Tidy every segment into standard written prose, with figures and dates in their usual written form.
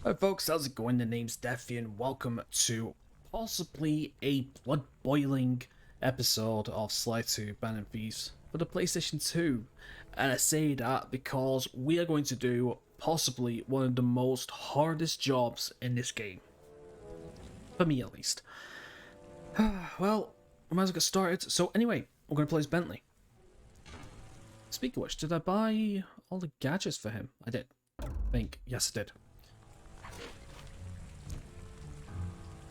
Hi folks, how's it going? The name's Deathy and welcome to possibly a blood-boiling episode of Sly 2 Ban Thieves for the PlayStation 2. And I say that because we are going to do possibly one of the most hardest jobs in this game. For me at least. Well, we might as well get started. So anyway, we're going to play as Bentley. Speaking of which, did I buy all the gadgets for him? I did. I think. Yes, I did.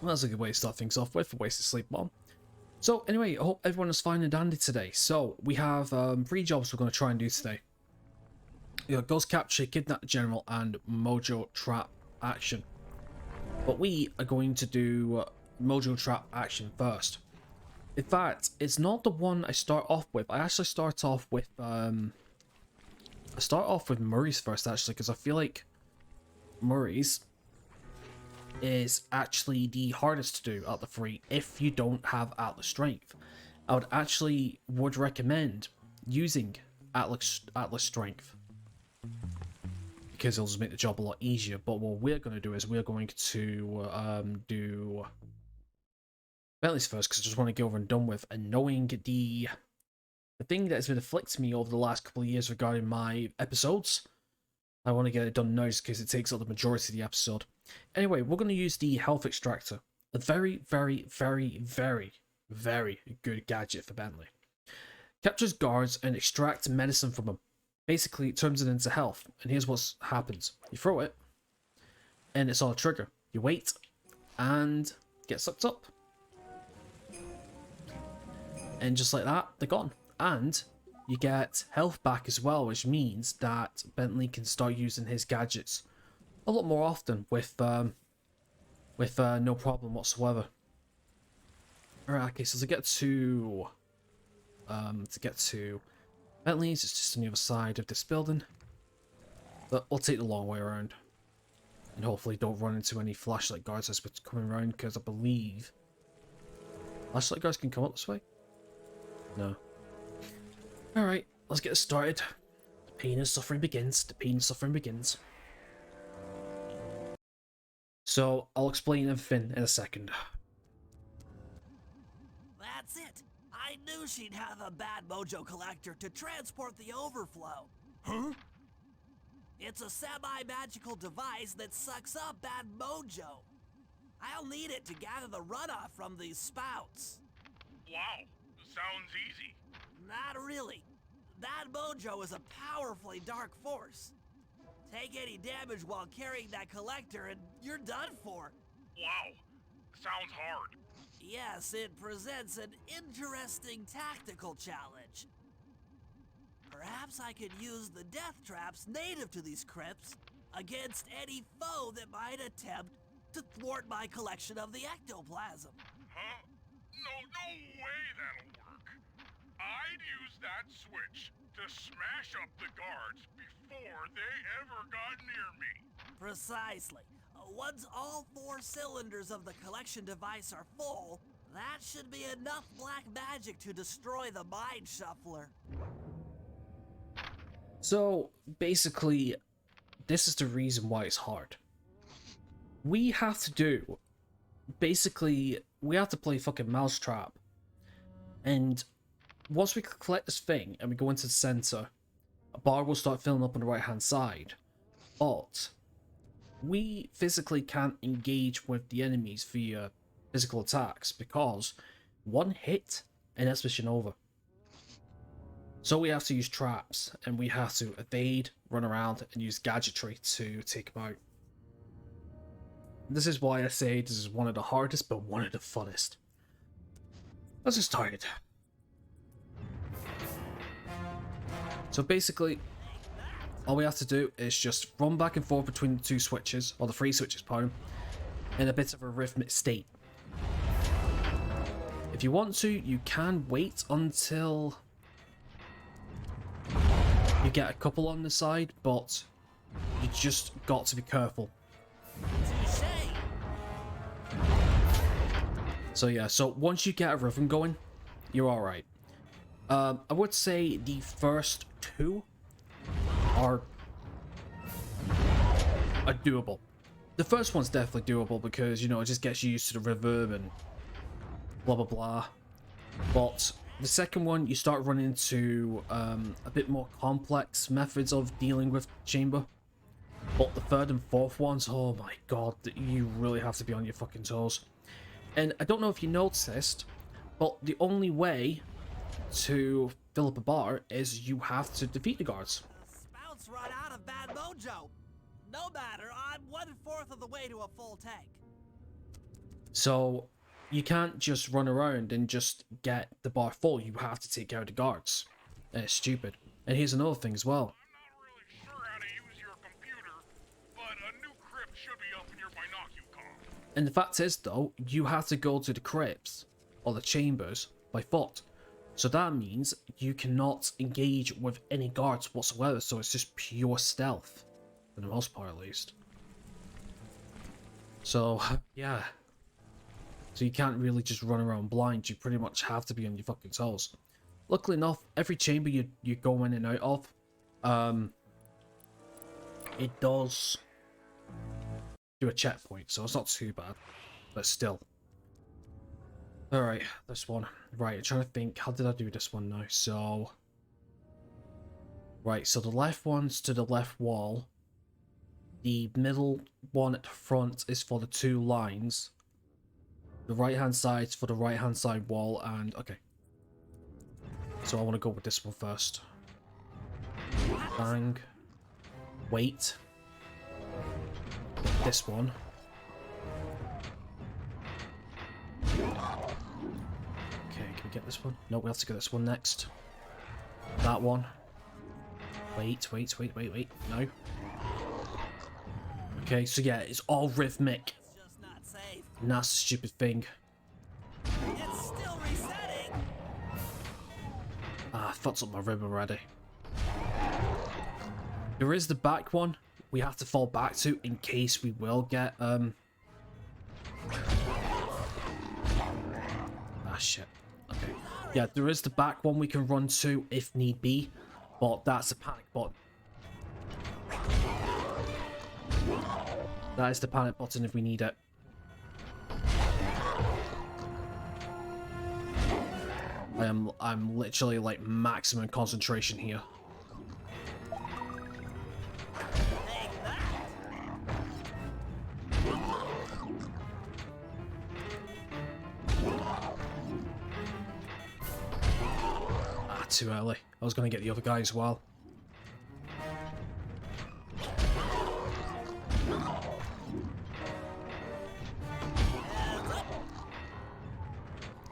Well, that's a good way to start things off with, a wasted sleep bomb. So anyway, I hope everyone is fine and dandy today. So we have 3 jobs we're going to try and do today. You got Ghost Capture, Kidnap the General, and Mojo Trap Action. But we are going to do Mojo Trap Action first. In fact, it's not the one I start off with. I actually start off with Murray's first, actually, because I feel like Murray's is actually the hardest to do out of the 3 if you don't have Atlas Strength. I would recommend using Atlas Strength because it'll just make the job a lot easier. But what we're going to do is we're going to do Bentley's first because I just want to get over and done with. And knowing the thing that has been afflicting me over the last couple of years regarding my episodes, I want to get it done now because it takes up the majority of the episode. Anyway, we're going to use the health extractor. A very, very, very, very, very good gadget for Bentley. Captures guards and extracts medicine from them. Basically, it turns it into health. And here's what happens. You throw it, and it's on a trigger. You wait, and get sucked up. And just like that, they're gone. And you get health back as well, which means that Bentley can start using his gadgets a lot more often with no problem whatsoever. Alright, okay, so to get to Bentley's, it's just on the other side of this building. But we'll take the long way around. And hopefully don't run into any flashlight guards as we're coming around, because I believe flashlight guards can come up this way? No. Alright, let's get started. The pain and suffering begins. The pain and suffering begins. So, I'll explain everything in a second. That's it. I knew she'd have a bad mojo collector to transport the overflow. Huh? It's a semi-magical device that sucks up bad mojo. I'll need it to gather the runoff from these spouts. Wow, sounds easy. Not really. That mojo is a powerfully dark force. Take any damage while carrying that collector and you're done for. Wow, sounds hard. Yes, it presents an interesting tactical challenge. Perhaps I could use the death traps native to these crypts against any foe that might attempt to thwart my collection of the ectoplasm. Huh? No way that'll work. I'd use that switch to smash up the guards before they ever got near me. Precisely. Once all 4 cylinders of the collection device are full, that should be enough black magic to destroy the Mind Shuffler. So, basically, this is the reason why it's hard. We have to play fucking Mousetrap. And once we collect this thing and we go into the center, a bar will start filling up on the right hand side. But we physically can't engage with the enemies via physical attacks because one hit and that's mission over. So we have to use traps and we have to evade, run around and use gadgetry to take them out. This is why I say this is one of the hardest but one of the funnest. Let's get started. So basically, all we have to do is just run back and forth between the 2 switches, or the 3 switches, pardon, in a bit of a rhythmic state. If you want to, you can wait until you get a couple on the side, but you just got to be careful. So yeah, so once you get a rhythm going, you're alright. I would say the first 2 are doable. The first one's definitely doable because, you know, it just gets you used to the reverb and blah blah blah. But the second one, you start running into a bit more complex methods of dealing with chamber. But the third and fourth ones, oh my god, you really have to be on your fucking toes. And I don't know if you noticed, but the only way to fill up a bar is you have to defeat the guards. The spouts run out of bad mojo. No matter, I'm 1/4 of the way to a full tank. So you can't just run around and just get the bar full. You have to take out the guards. And it's stupid. And here's another thing as well. I'm not really sure how to use your computer, but a new crypt should be up in your binocular. And the fact is, though, you have to go to the crypts or the chambers by foot. So that means you cannot engage with any guards whatsoever. So it's just pure stealth, for the most part, at least. So yeah. So you can't really just run around blind. You pretty much have to be on your fucking toes. Luckily enough, every chamber you go in and out of, it does do a checkpoint, so it's not too bad, but still. Alright, this one. Right, I'm trying to think, how did I do this one now? So, right, so the left one's to the left wall. The middle one at the front is for the two lines. The right hand side's for the right hand side wall, and okay. So I want to go with this one first. Bang. Wait. This one. Okay, can we get this one? No, we have to get this one next. That one. Wait. No. Okay, so yeah, it's all rhythmic. It's just not safe. And that's the stupid thing. It's still resetting. Ah, I fucked up my rib already. There is the back one we have to fall back to in case we will get, Ah, shit. Okay. Yeah, there is the back one we can run to if need be, but that's a panic button. That is the panic button if we need it. I'm literally like maximum concentration here. Take that. Ah, too early. I was gonna get the other guy as well.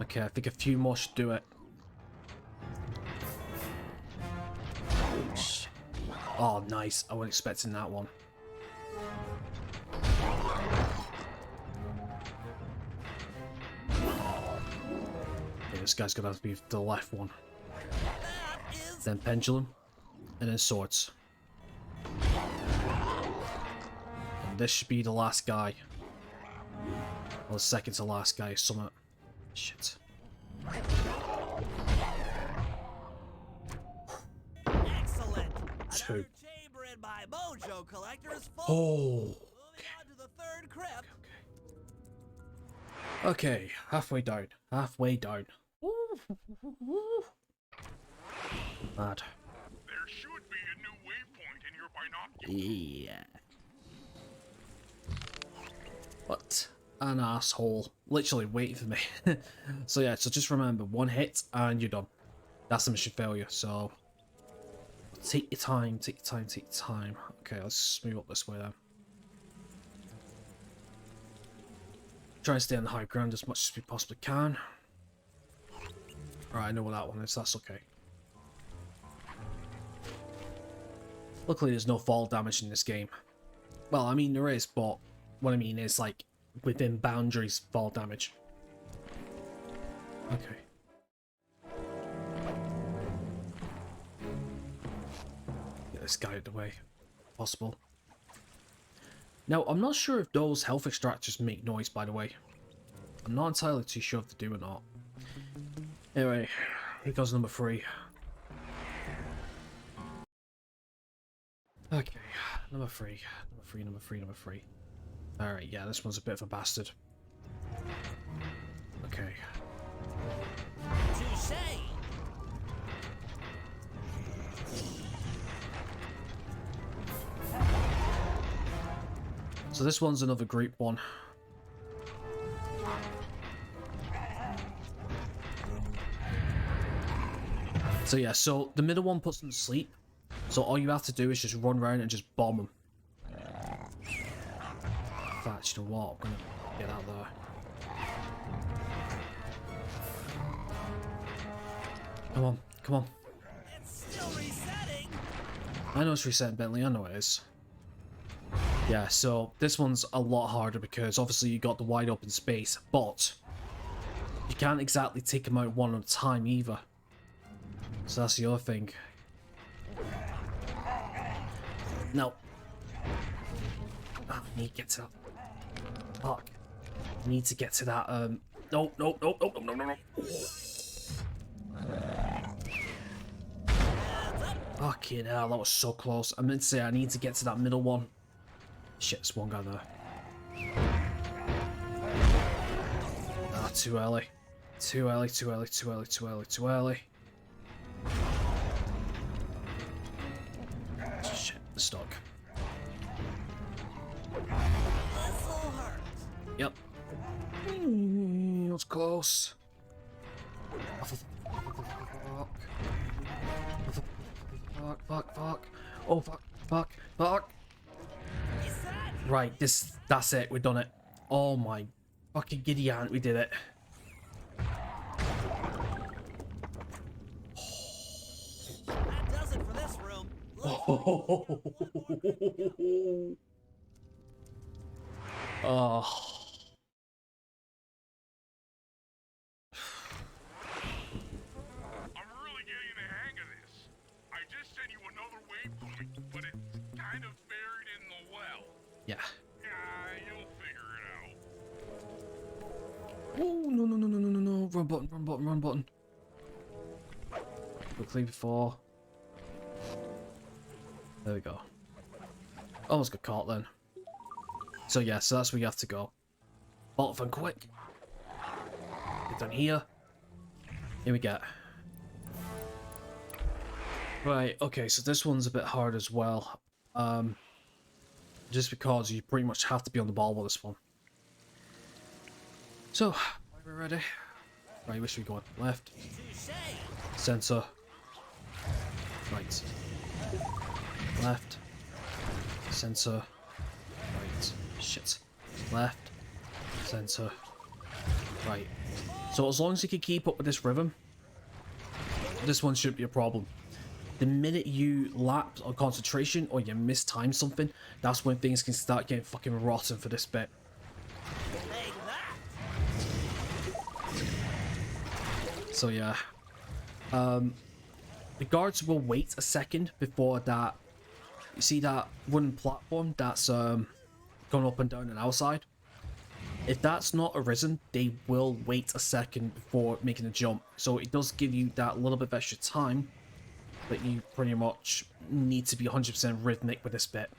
Okay, I think a few more should do it. Oh, nice. I wasn't expecting that one. Okay, this guy's gonna have to be the left one. That is Then pendulum. And then swords. And this should be the last guy. Or the second to last guy, something. Shit. excellent. Two. Another chamber in my mojo collector is full. Oh. Moving on to the third crypt. Okay, halfway down. Halfway down. Mad. There should be a new waypoint in your binoculars. Yeah. What an asshole. Literally waiting for me. So yeah, so just remember, one hit and you're done. That's a mission failure, so take your time, take your time, take your time. Okay, let's move up this way then. Try and stay on the high ground as much as we possibly can. Alright, I know what that one is, that's okay. Luckily there's no fall damage in this game. Well, I mean there is, but what I mean is like within boundaries fall damage. Okay. Get this guy out of the way, if possible. Now, I'm not sure if those health extractors make noise, by the way. I'm not entirely too sure if they do or not. Anyway, here goes number 3. Okay, number 3. Alright, yeah, this one's a bit of a bastard. Okay. Touche! So this one's another group one. So yeah, so the middle one puts them to sleep. So all you have to do is just run around and just bomb them. In fact, you know what? I'm gonna get out there. Come on, come on. It's still resetting! I know it's resetting, Bentley. I know it is. Yeah, so this one's a lot harder because obviously you got the wide open space, but you can't exactly take them out one at a time either. So that's the other thing. No. I need to get to that. Fuck. I need to get to that, no, no, no, no, no, no, no, no. Fucking hell, that was so close. I meant to say I need to get to that middle one. Shit, there's one guy there. Ah, too early. Too early, too early, too early, too early, too early. Shit, stuck. This'll hurt. Yep. That was close. Fuck, fuck, fuck. Oh, fuck, fuck, fuck. Reset! Right, that's it, we've done it. Oh my fucking giddy aunt, we did it. That does it for this room. Oh. I'm really getting the hang of this. I just sent you another waypoint, but it's kind of buried in the well. Yeah. You'll figure it out. Oh, no, no, no, no, no, no, no. Run button, run button, run button. Quickly before. There we go. Almost got caught then. So yeah, so that's where you have to go. Bolt and quick. Get down here. Here we go. Right, okay, so this one's a bit hard as well. Just because you pretty much have to be on the ball with this one. So, are we ready? Right, which way we going? Left. Touche! Center. Right. Left. Center. Right. Shit. Left. Center. Right. So as long as you can keep up with this rhythm, this one shouldn't be a problem. The minute you lapse on concentration or you mistime something, that's when things can start getting fucking rotten for this bit. Take that! So yeah. The guards will wait a second before that. You see that wooden platform that's going up and down on our side? If that's not arisen, they will wait a second before making a jump. So it does give you that little bit of extra time, but you pretty much need to be 100% rhythmic with this bit.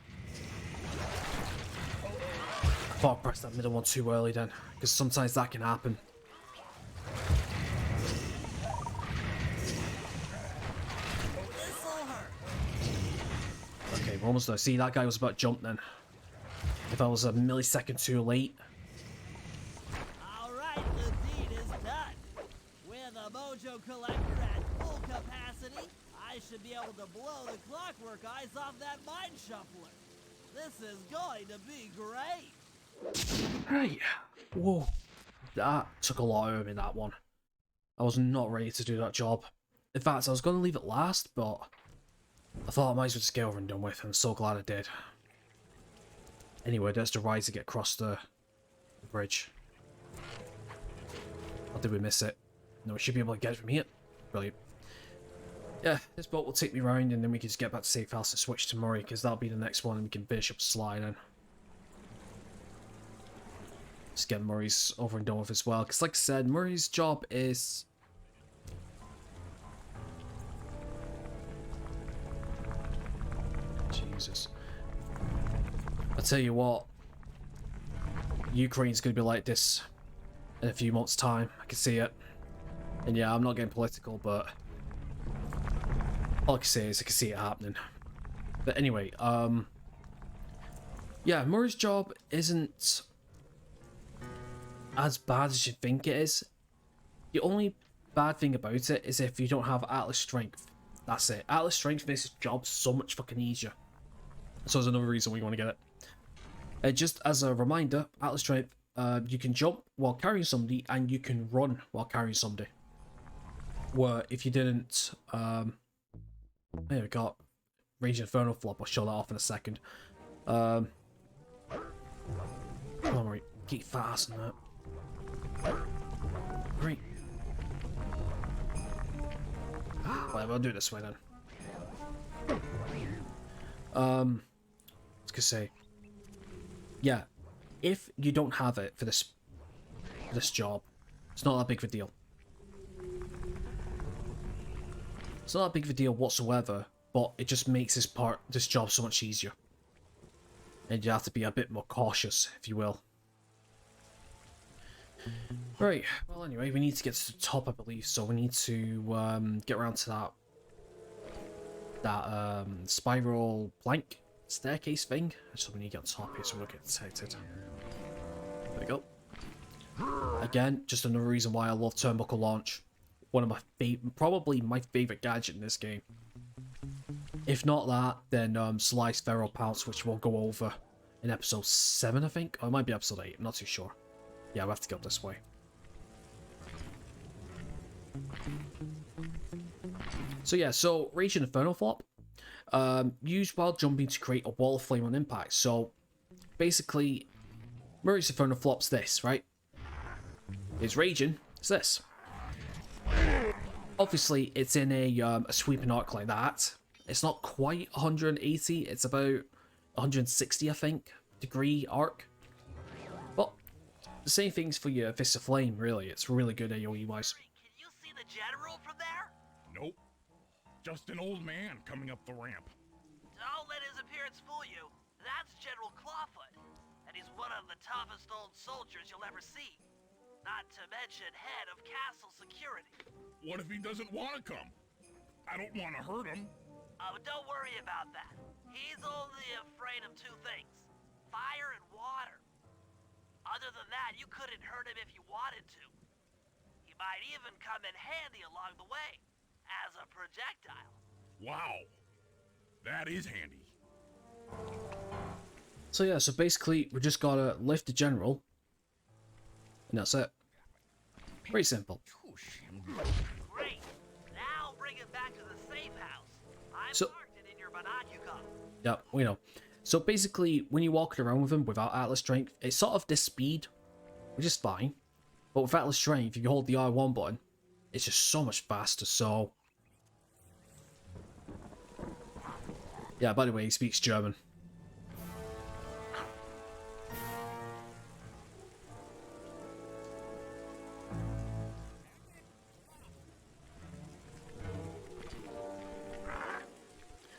I thought I pressed that middle one too early then, because sometimes that can happen. This'll hurt. Okay, we're almost there. See, that guy was about to jump then. If I was a millisecond too late. Alright, the deed is done. With a mojo collector at full capacity, I should be able to blow the Clockwerk eyes off that mind shuffler. This is going to be great. Right. Whoa. That took a lot out of me, that one. I was not ready to do that job. In fact, I was going to leave it last, but I thought I might as well just get over and done with. I'm so glad I did. Anyway, there's the ride to get across the bridge. Or did we miss it? No, we should be able to get it from here. Brilliant. Yeah, this boat will take me around and then we can just get back to safe house and switch to Murray, because that'll be the next one and we can finish up Sly then. Just get Murray's over and done with as well, because like I said, Murray's job is... Jesus. I tell you what, Ukraine's going to be like this in a few months' time. I can see it. And yeah, I'm not getting political, but all I can say is I can see it happening. But anyway, yeah, Murray's job isn't as bad as you think it is. The only bad thing about it is if you don't have Atlas Strength. That's it. Atlas Strength makes his job so much fucking easier. So there's another reason we want to get it. Just as a reminder, Atlas Strength, you can jump while carrying somebody and you can run while carrying somebody. Where if you didn't, there we got Range Inferno Flop. I'll show that off in a second. Come on, Marie. Keep fast on that. Great. Whatever, I'll do it this way then. I was gonna say, yeah, if you don't have it for this job, it's not that big of a deal. It's not that big of a deal whatsoever, but it just makes this job so much easier. And you have to be a bit more cautious, if you will. Right, well anyway, we need to get to the top, I believe, so we need to get around to that spiral plank staircase thing. So we need to get on top here so we don't get detected. There we go. Again, just another reason why I love turnbuckle launch. One of my probably my favorite gadget in this game. If not that, then Slice Feral Pounce, which we'll go over in episode 7, I think. Or it might be episode 8, I'm not too sure. Yeah, we'll have to go this way. So yeah, so Raging Inferno Flop. Used while jumping to create a wall of flame on impact. So basically, Murray's Inferno Flop's this, right? It's Raging, it's this. Obviously, it's in a sweeping arc like that. It's not quite 180, it's about 160, I think, degree arc. But the same thing's for your Fist of Flame, really. It's really good AoE-wise. Can you see the general from there? Nope. Just an old man coming up the ramp. Don't let his appearance fool you. That's General Clawfoot, and he's one of the toughest old soldiers you'll ever see. Not to mention head of castle security. What if he doesn't want to come? I don't want to hurt him. Oh, don't worry about that. He's only afraid of two things. Fire and water. Other than that, you couldn't hurt him if you wanted to. He might even come in handy along the way, as a projectile. Wow. That is handy. So yeah, so basically, we just gotta lift the general. And that's it. Pretty simple. Great. Now bring it back to the safe house. I'm So- marked it in your binocular. Yeah, we know. So basically, when you're walking around with him without Atlas Strength, it's sort of this speed, which is fine. But with Atlas Strength, if you hold the R1 button, it's just so much faster, so... Yeah, by the way, he speaks German.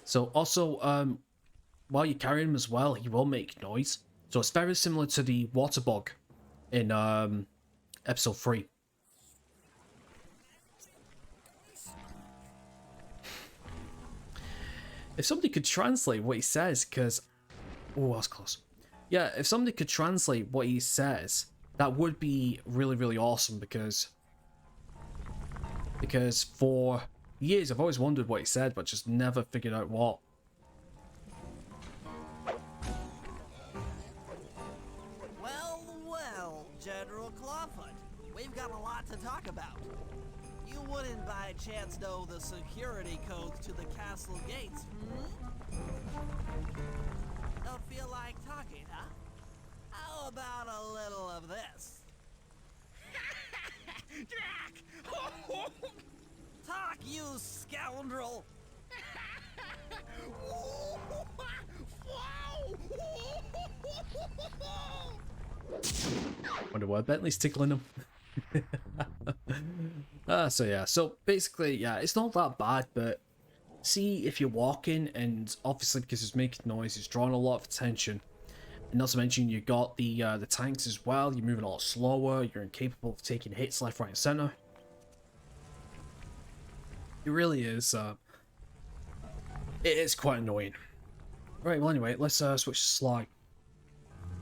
So also, while you're carrying him as well, he will make noise. So it's very similar to the water bug in episode 3. If somebody could translate what he says, because... Oh, that was close. Yeah, if somebody could translate what he says, that would be really, really awesome, because for years I've always wondered what he said, but just never figured out what. Well, well, General Clawfoot. We've got a lot to talk about. You wouldn't by chance know the security codes to the castle gates, hmm? Don't feel like talking, huh? How about a little of this? Jack! Talk, you scoundrel! Wonder why Bentley's tickling him. So yeah, so basically, yeah, it's not that bad, but see if you're walking, and obviously because it's making noise, it's drawing a lot of attention. And not to mention, you got the tanks as well. You're moving a lot slower. You're incapable of taking hits left, right, and center. It really is. It is quite annoying. Right. Well, anyway, let's switch to Sly.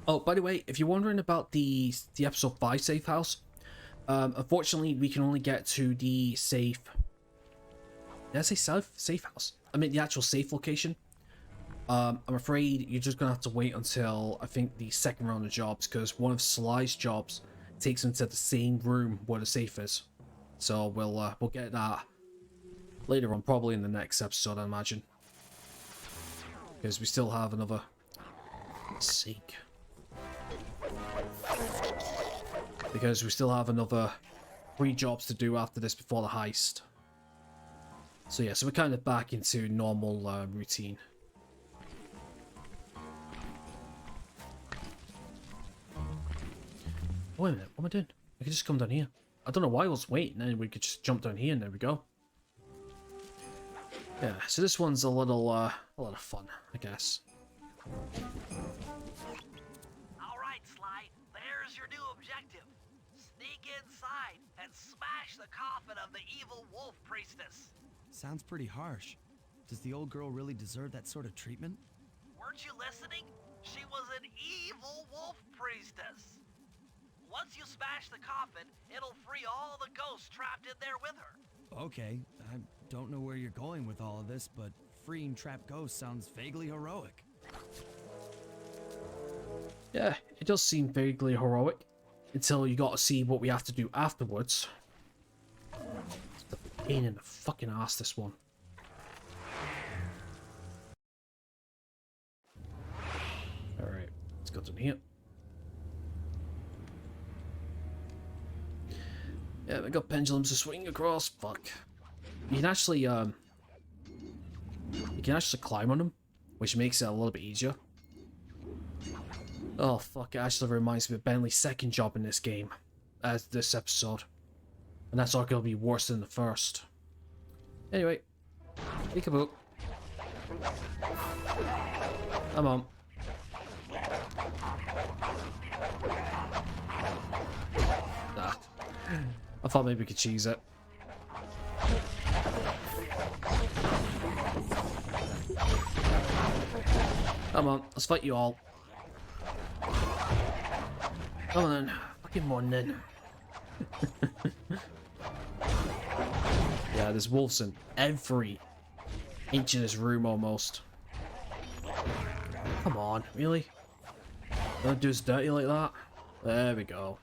Oh, by the way, if you're wondering about the episode 5 safe house, unfortunately, we can only get to the safe. Did I say safe house? I mean the actual safe location. I'm afraid you're just gonna have to wait until I think the second round of jobs, because one of Sly's jobs takes him to the same room where the safe is. So we'll get that later on, probably in the next episode, I imagine, because we still have another. Sake. Because we still have another 3 jobs to do after this before the heist. So yeah, so we're kind of back into normal routine. Wait a minute, what am I doing? I could just come down here. I don't know why I was waiting, and we could just jump down here, and there we go. Yeah, so this one's a lot of fun, I guess. Alright, Sly, there's your new objective. Sneak inside and smash the coffin of the evil wolf priestess. Sounds pretty harsh. Does the old girl really deserve that sort of treatment? Weren't you listening? She was an evil wolf priestess. Once you smash the coffin, it'll free all the ghosts trapped in there with her. Okay, I don't know where you're going with all of this, but freeing trapped ghosts sounds vaguely heroic. Yeah, it does seem vaguely heroic, until you got to see what we have to do afterwards. It's the pain in the fucking ass, this one. Alright, let's go down here. Yeah, we got pendulums to swing across. Fuck. You can actually climb on them, which makes it a little bit easier. Oh fuck, it actually reminds me of Bentley's second job in this game, as this episode. And that's all gonna be worse than the first. Anyway, peekaboo. Come on. Ah. I thought maybe we could cheese it. Come on, let's fight you all. Come on then. Fucking on then. Yeah, there's wolves in every inch of this room almost. Come on, really? Don't do us dirty like that. There we go.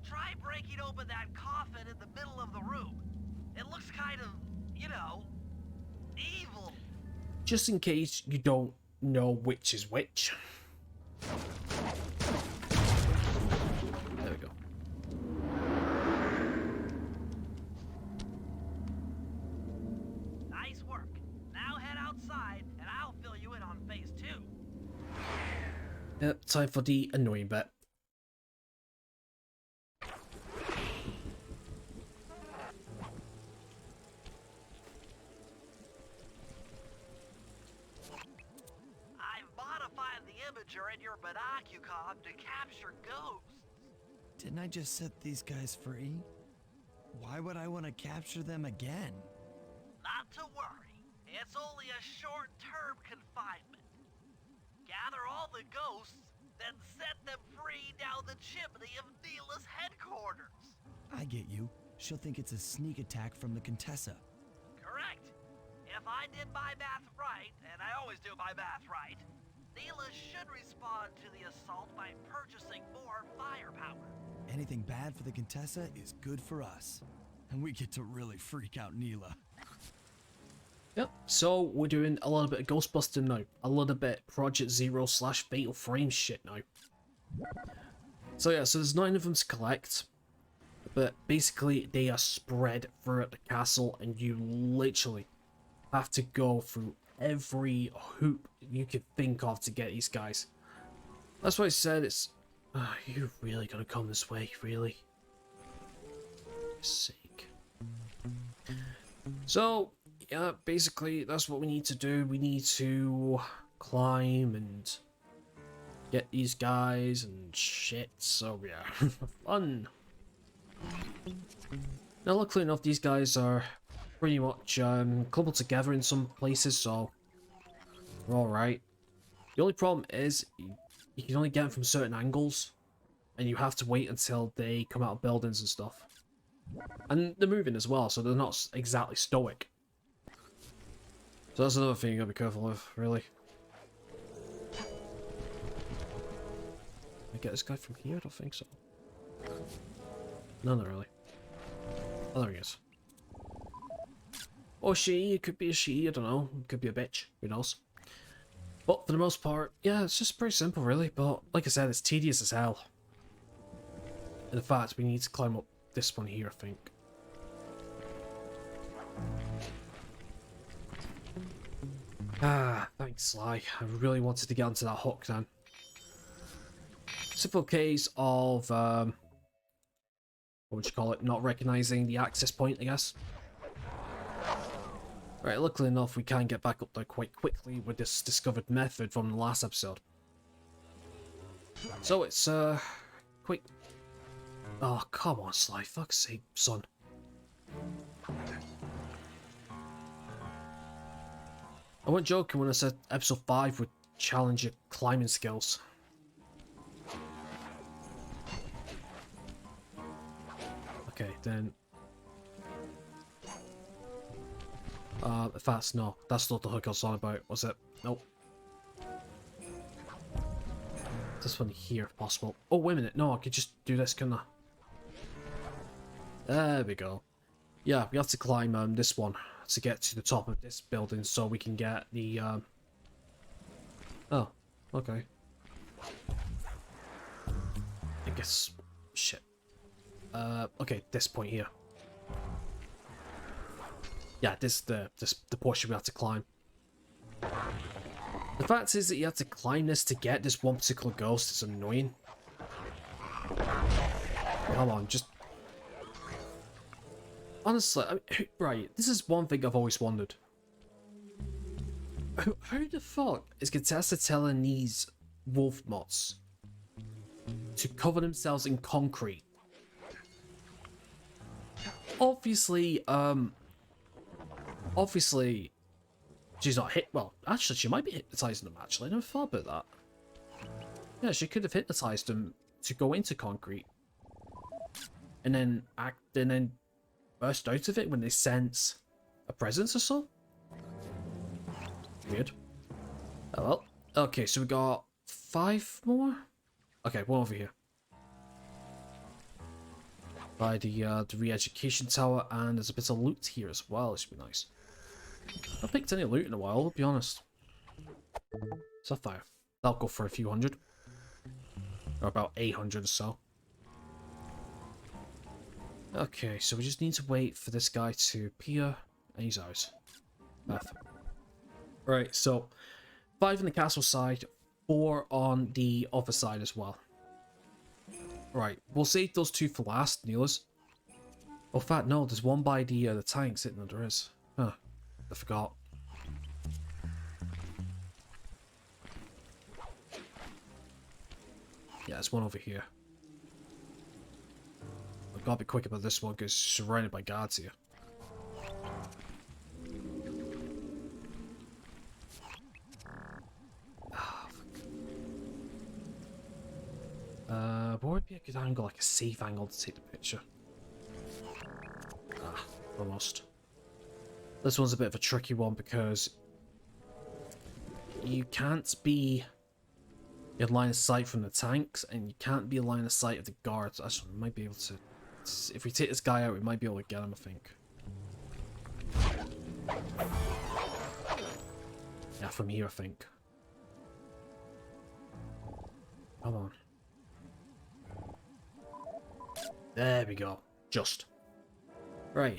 Try breaking open that coffin in the middle of the room. It looks kind of, you know, evil. Just in case you don't know which is which. There we go. Nice work. Now head outside and I'll fill you in on phase 2. Yep, time for the annoying bit. I've modified the imager in your binocucom to capture ghosts. Didn't I just set these guys free? Why would I want to capture them again? Not to worry. It's only a short-term confinement. Gather all the ghosts, then set them free down the chimney of Neela's headquarters. I get you. She'll think it's a sneak attack from the Contessa. Correct. If I did my math right, and I always do my math right, Neela should respond to the assault by purchasing more firepower. Anything bad for the Contessa is good for us. And we get to really freak out Neela. Yep, so we're doing a little bit of Ghostbusting now. A little bit Project Zero / Fatal Frame shit now. So yeah, so there's 9 of them to collect. But basically they are spread throughout the castle and you literally have to go through every hoop you could think of to get these guys. That's why I said it's... you're really gonna come this way, really? For sake. So, yeah, basically that's what we need to do. We need to climb and get these guys and shit, so yeah, fun. Now luckily enough, these guys are pretty much clubbed together in some places, so we're alright. The only problem is, you can only get them from certain angles, and you have to wait until they come out of buildings and stuff. And they're moving as well, so they're not exactly stoic. So that's another thing you gotta be careful of, really. Can I get this guy from here? I don't think so. No, not really. Oh, there he is. Or she, it could be a she, I don't know. It could be a bitch, who knows. But for the most part, yeah, it's just pretty simple, really. But like I said, it's tedious as hell. And in fact, we need to climb up this one here, I think. Ah, thanks, Sly. I really wanted to get onto that hook then. Simple case of, what would you call it? Not recognizing the access point, I guess. Right, luckily enough, we can get back up there quite quickly with this discovered method from the last episode. So it's, quite... Oh, come on, Sly. Fuck's sake, son. I wasn't joking when I said episode 5 would challenge your climbing skills. Okay, then... in fact, no. That's not the hook I was on about, was it? Nope. This one here, if possible. Oh, wait a minute. No, I could just do this, couldn't I? There we go. Yeah, we have to climb this one to get to the top of this building so we can get the... Oh, okay. I guess... Shit. Okay, this point here. Yeah, this the portion we have to climb. The fact is that you have to climb this to get this one particular ghost. It's annoying. Come on, just... Honestly, I mean, right, this is one thing I've always wondered. How the fuck is Contessa telling these wolf moths to cover themselves in concrete? Obviously, she's not hit. Well, actually, she might be hypnotizing them. Actually, I never thought about that. Yeah, she could have hypnotized them to go into concrete, and then burst out of it when they sense a presence or so. Weird. Oh well. Okay, so we got 5 more. Okay, one over here. By the re-education tower, and there's a bit of loot here as well. This should be nice. I haven't picked any loot in a while, I'll be honest. Sapphire. That'll go for a few hundred. Or about 800 or so. Okay, so we just need to wait for this guy to appear. And he's out. Perfect. Right, so 5 on the castle side, 4 on the other side as well. Right, we'll save those 2 for last, Neelers. Oh, in fact, no, there's one by the tanks, isn't there? There is. Huh, I forgot. Yeah, there's one over here. I've got to be quick about this one because it's surrounded by guards here. What would be a good angle, like a safe angle to take the picture? Ah, almost. This one's a bit of a tricky one because you can't be in line of sight from the tanks, and you can't be in line of sight of the guards. Actually, we might be able to... If we take this guy out, we might be able to get him, I think. Yeah, from here, I think. Come on. There we go. Just. Right.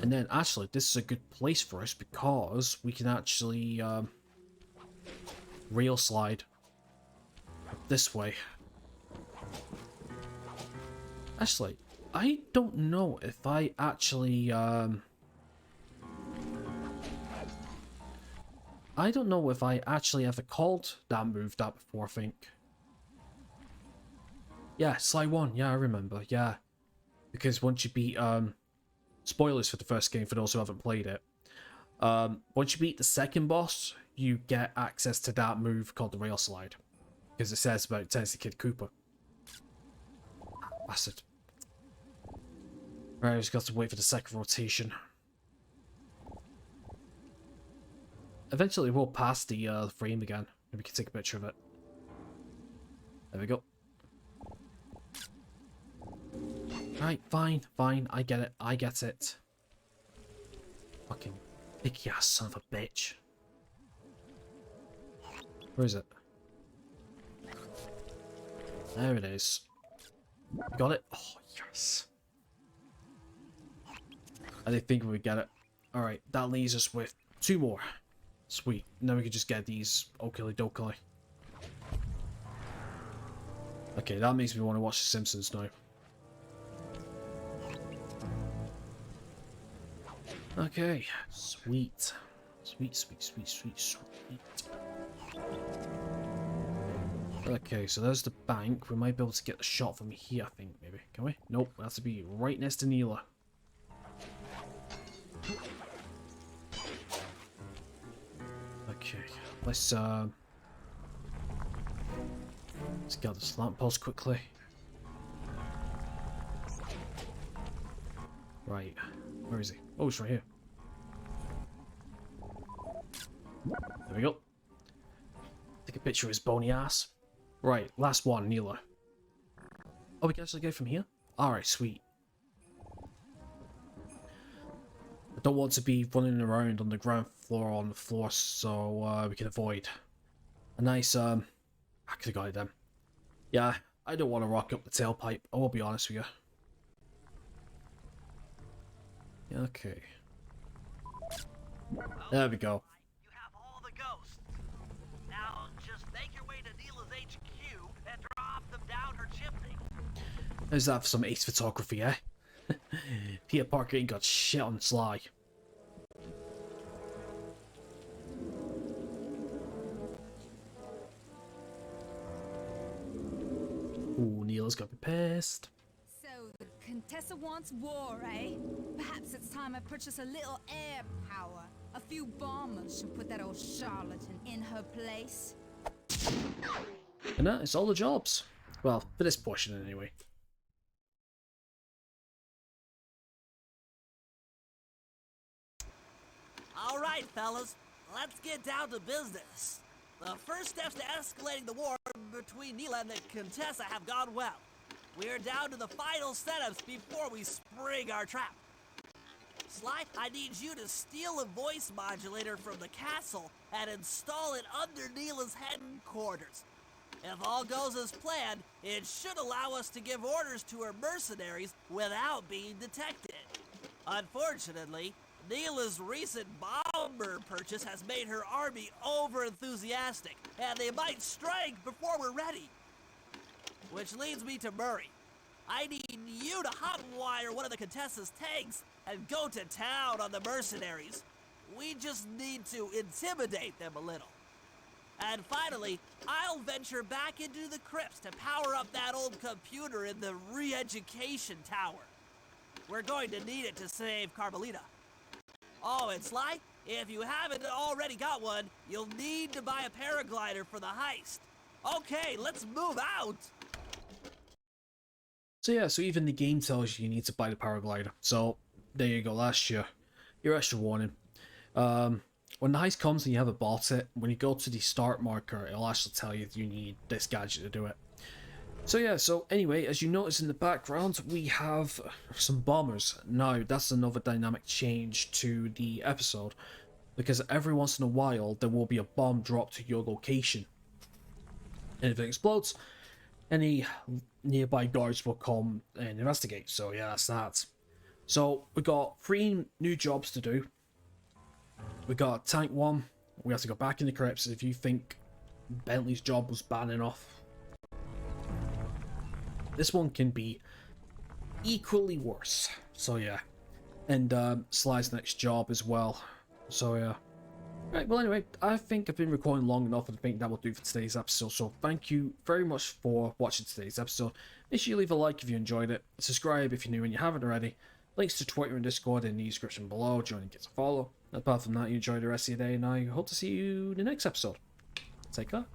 And then, actually, this is a good place for us because we can actually rail slide this way. Actually, I don't know if I actually I don't know if I actually ever called that move that before, I think. Yeah, Sly 1, yeah, I remember, yeah. Because once you beat, spoilers for the first game for those who haven't played it. Once you beat the second boss, you get access to that move called the Rail Slide. Because it says about Tennessee Kid Cooper. Bastard. Right, I just got to wait for the second rotation. Eventually we'll pass the frame again, and we can take a picture of it. There we go. Right, fine, fine, I get it, I get it. Fucking picky ass son of a bitch. Where is it? There it is. Got it? Oh, yes. I didn't think we would get it. Alright, that leaves us with 2 more. Sweet. Now we can just get these okily dokily. Okay, that makes me want to watch The Simpsons now. Okay, sweet. Sweet, sweet, sweet, sweet, sweet. Okay, so there's the bank. We might be able to get the shot from here, I think, maybe. Can we? Nope, it has to be right next to Neela. Okay, let's get this lamppost quickly. Right, where is he? Oh, he's right here. There we go. Take a picture of his bony ass. Right, last one, Neela. Oh, we can actually go from here? Alright, sweet. I don't want to be running around on the ground floor or on the floor, so we can avoid a nice, I could have got it then. Yeah, I don't want to rock up the tailpipe, I will be honest with you. Okay. There we go. You have all the ghosts. Now just make your way to Neela's HQ and drop them down her chimney. There's that for some ace photography, eh? Peter Parker ain't got shit on Sly. Ooh, Neela's got me pissed. So the Contessa wants war, eh? Perhaps it's time I purchase a little air power. A few bombers should put that old charlatan in her place. And that is all the jobs. Well, for this portion anyway. All right, fellas, let's get down to business. The first steps to escalating the war between Neela and the Contessa have gone well. We're down to the final setups before we spring our trap. Sly, I need you to steal a voice modulator from the castle and install it under Neela's headquarters. If all goes as planned, it should allow us to give orders to her mercenaries without being detected. Unfortunately, Neela's recent bomber purchase has made her army over-enthusiastic, and they might strike before we're ready. Which leads me to Murray. I need you to hotwire one of the Contessa's tanks and go to town on the mercenaries. We just need to intimidate them a little. And finally, I'll venture back into the crypts to power up that old computer in the re-education tower. We're going to need it to save Carmelita. Oh, and Sly, if you haven't already got one, you'll need to buy a paraglider for the heist. Okay, let's move out! So yeah, so even the game tells you need to buy the paraglider. So there you go, that's your extra warning. When the heist comes and you haven't bought it, when you go to the start marker, it'll actually tell you you need this gadget to do it. So yeah, so anyway, as you notice in the background, we have some bombers. Now, that's another dynamic change to the episode, because every once in a while, there will be a bomb dropped to your location. And if it explodes, any nearby guards will come and investigate. So yeah, that's that. So we got 3 new jobs to do. We got tank 1. We have to go back in the crypts. If you think Bentley's job was bad enough, this one can be equally worse. So yeah. And Sly's next job as well. So yeah. Right, well anyway, I think I've been recording long enough, and I think that will do for today's episode. So thank you very much for watching today's episode. Make sure you leave a like if you enjoyed it, subscribe if you're new and you haven't already. Links to Twitter and Discord in the description below. Join and get a follow. Apart from that, you enjoy the rest of your day, and I hope to see you in the next episode. Take care.